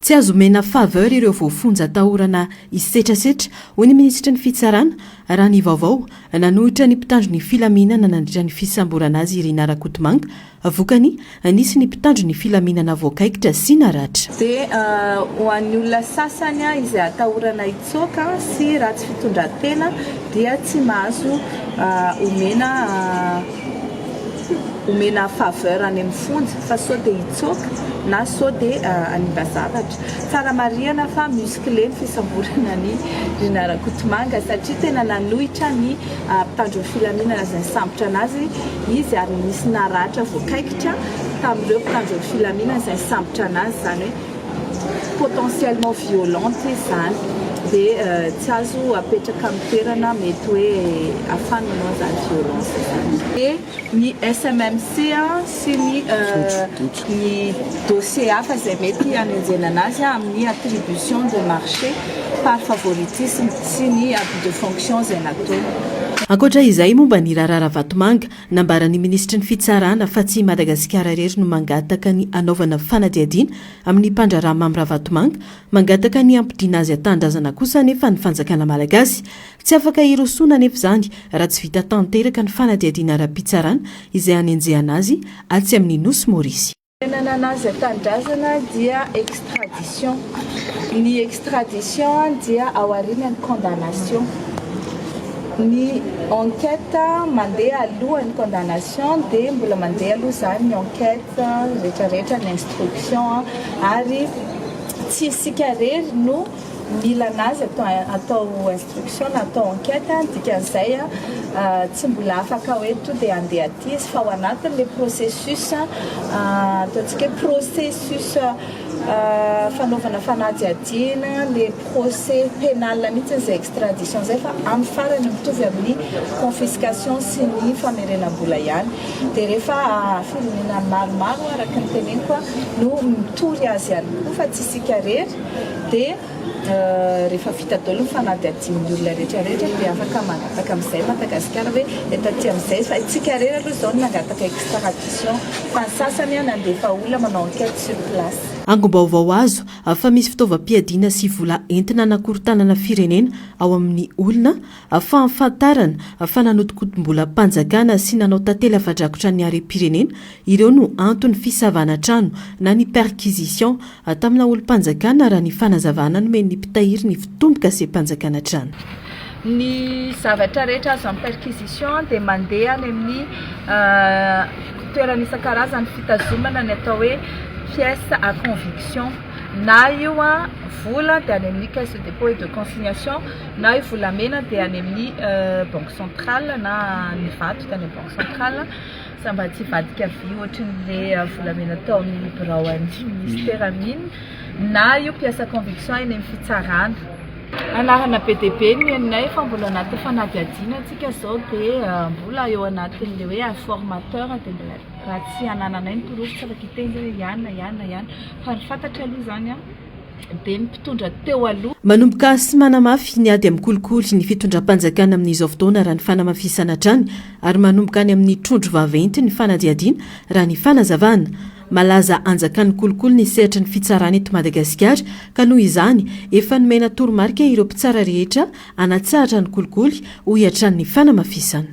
Tsy azo mena faveur ireo voafonja atahorana isetrasetra hoy ny ministra ny fitsarana raha ny vaovao nanohitra ny mpitandro ny filaminana nandritra ny fisamborana azy Irina Rakotomanga vokany nisy ny mpitandro ny filaminana voakaikitra sy naratra. Dia ho an'ny olona sasany izay atahorana itsoaka sy ratsy fitondran-tena dia tsy mahazo omena faveur any amin'ny fonja fa sao dia itsoaka na sao dia animba zavatra. Tsara marihana fa musclé ny fisamborana ny Irina Rakotomanga satria tena nanohitra ny mpitandro ny filaminana izay sambotra anazy izy ary nisy naratra voakaikitra tamin'ireo mpitandro ny filaminana izay sambotra anazy, izany hoe potentiellement violente izany. Dia tsy azo apetraka amin'ny toerana mety hoe afananao izany violence izany. Dia ny SMMC sy ny dossier hafa izay mety hanenjena anazy amin'ny attribution de marché par favoritisme sy ny abus de fonction izay natao. Ankoatra izay momba ny Rarara Rakotomanga nambaran'ny ministra ny fitsarana fa tsy Madagasikara rery no mangataka ny anaovana fanadihadiana amin'ny mpandrarama amin'ny Rakotomanga, mangataka ny ampidiana azy atandrazana kosa nefa ny fanjakana malagasy tsy afaka irosona nefa izany raha tsy vita tanteraka ny fanadihadiana ara-pitsarana izay hanenjehana azy atsy amin'ny nosy Maorisy. Nenana azy atandrazana dia extradition. Ny extradition dia aorianany condamnation. Ny enquête mandeha alohan'ny condamnation dia mbola mandeha aloha izany ny enquête rehetrarehetra ny instruction ary tsy isika rery no mila anazy atao instruction na atao enquête dikan'izay tsy mbola afaka hoe to dia andeha aty izy fa ao anatin'le processus ataontsika hoe processus fanaovana fanadihadiana le procès pénal mihitsy izay extradition zay fa amin'ny farany mitovy amin'ny confiscation sy ny famerenam-bola ihany. Dia rehefa firenena maromaro araka ny teneniko no mitory azy ihany koa fa tsy isika rery dia rehefa vita daholo ny fanadihadian'ny olona rehetrarehetra dia afaka mangataka amin'izay Madagasikara hoe eto aty amin'izay fa isika rery aloha izao no nangataka extradition fa ny sasany nandefa olona manao enquête sur place. Angom-baovao azo fa misy fitaovam-piadiana sy vola entina nakorontanana firenena ao amin'ny olona fahafantarana fa nanotokotom-bola mpanjakana sy nanao tantely afa-drakotra ny harem-pirenena ireo no antony fisavana trano na ny perquisition tamina olo-mpanjakana raha ny fanazavana nomen'ny mpitahiry ny fitomboka sy mpanjakana trano. Ny zavatra rehetra azo amin'ny perquisition dia mandeha any amin'ny toerana isan-karazany fitazomana ny atao hoe pièce à conviction, na io vola dia any amin'ny caisse de dépôt et de consignation, na io volamena dia any amin'ny banque centrale na ny vato dia any amin'ny banque centrale samba tsy vadika vy ohatran'ilay volamena tao amin'ny birao an'ny ministère mine, na io pièce à conviction eny amin'ny fitsarana. Anarana PDB ny aminay fa mbola anaty fanadihadiana antsika izao dia mbola eo anatin'le hoe informateur dia mbola raha tsy anananay ny toroso tsy afaka hiteny ihany fa ny fantatra aloha izany dia mpitondra teo aloha. Manomboka sy manamafy ny ady amin'ny kolikoly ny fitondram-panjakana amin'izao fotoana raha ny fanamafisana trany ary manomboka any amin'ny trondro vaventy ny fanadihadiana raha ny fanazavana. Malaza anjakan'ny kolikoly ny sehatra ny fitsarana eto Madagasikara ka noho izany efa nomena toromarika ireo mpitsara rehetra anatsahatra ny kolikoly ho hiatran'ny fanamafisana.